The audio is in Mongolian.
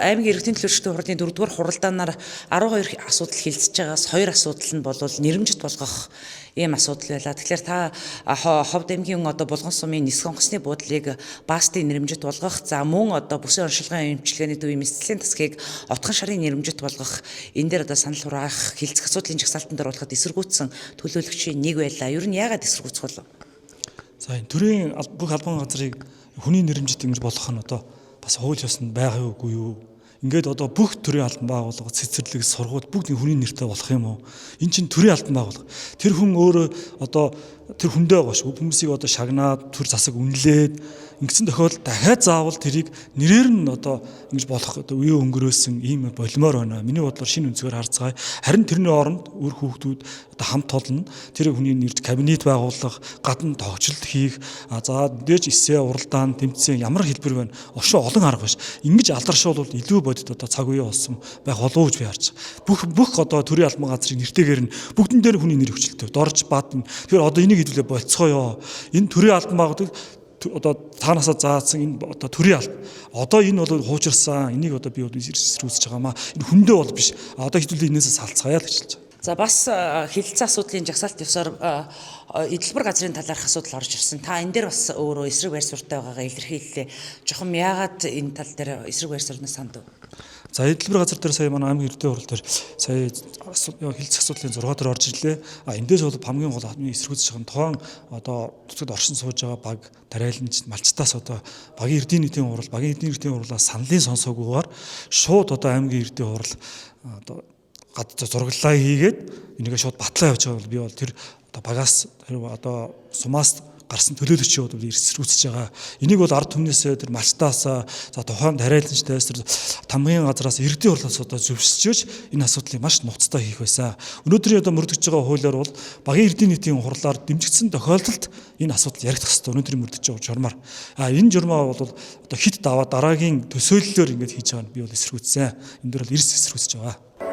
аймгийн иргэдийн төлөөлөлтийн хурлын 4-р хуралдаанаар 12 асуудал хилцэж байгаас 2 асуудал нь бол нэрэмжит болгох ийм асуудал байлаа. Тэгэхээр та Ховд аймгийн Булган сумын нисэх онгоцны буудлыг баастын нэрэмжит болгох, за мөн бүсийн оршилгын эмчилгээний төвийн мэдслийн засгийг отхон шарын нэрэмжит болгох энэ дээр санал хураах, хилцэх асуудлын жагсаалтан дээр болоход эсэргүүцсэн төлөөлөгчийн нэг байлаа. Ер нь яагаад эсэргүүцэх болов? За энэ төрийн бүх албан газрыг хүний нэрэмжит ингэж болгох нь бас хууль ёсонд байгаа үгүй юу? Ингээд бүх төрлийн албан байгууллага, цэцэрлэг, сургууль бүгд хүний нэртэй болох юм уу? Энэ чинь төрийн албан байгууллага. Тэр хүн өөрөө тэр хүндээ гош хүмүүсийг шагнаад төр засаг үнэлээд ингэсэн тохиолдолд дахиад заавал тэрийг нэрээр нь ингэж болох үе өнгөрөөсөн ийм болимоор байна. Миний бодлоор шинэ үнцгээр харцгаая. Харин тэрний оронд үр хүүхдүүд хамт толно. Тэр хүний нэрж кабинет байгуулах, гадна тогтчлолт хийх, за дээж эсээ уралдаан, тэмцээн ямар хэлбэр байна. Ошоо олон арга биш. Ингэж алдаршуулвал илүү бодит цаг үе болсон байх болов уу гэж би харж байгаа. Бүх төрийн албан газрын нэртэйгээр нь бүгдэн дээр хүний нэр хүчилтэй. Дорж баатна. Тэгэхээр энийг хэлүүлээ болцгоё. Энэ төрийн албан байгууллага таанасаа заасан энэ төрийн алба. Энэ бол хуучирсан. Энийг би эсэргүүцэж байгаамаа. Энэ хүндээ бол биш. Хэдүүлээ энээсээ салцгаая л гэж хэлж байгаа. За бас хилцээ асуудлын жагсаалт ёсоор эдлбэр газрын талаарх асуудал орж ирсэн. Та энэ дээр бас өөрөө эсрэг байр суурьтай байгаагаа илэрхийллээ. Жохом яагаад энэ тал дээр эсрэг байр суурьнаас санд вэ? За эдлбэр газар дээр сая манай аймгийн иргэдийн хурал дээр сая хилцэх асуудлын 6 дээр орж ирлээ. Эндээс бол хамгийн гол эсэргүүцэж байгаа нь тухайн төсөд оршин сууж байгаа баг тариаланч малчтаас багийн эрдийн нийтийн хурлаас саналын сонсоогүйгээр шууд аймгийн иргэдийн хурал зураглалаа хийгээд энийг шууд батлаа явж байгаа бол би бол тэр багаас сумаас гарсан төлөөлөгчид эсэргүүцэж байгаа. Энийг бол ард түмнээс тэр малчтаас тухайн тариаланчтайс тэр тамгын газраас иргэдийн хурлаас зөвшөөрч энэ асуудлыг маш нуцтай хийх байсан. Өнөөдрийн мөрдөж байгаа хуулиар бол багийн эрдийн нийтийн хурлаар дэмжигдсэн тохиолдолд энэ асуудал яригдах ёстой. Өнөөдрийн мөрдөж байгаа журмаар. Энэ журмаа бол хит даваа дараагийн төсөөллөөр ингэж хийж байгаа нь би бол эсэргүүцсэн. Энэ дөр бол эрс эсэргүүцэж байгаа.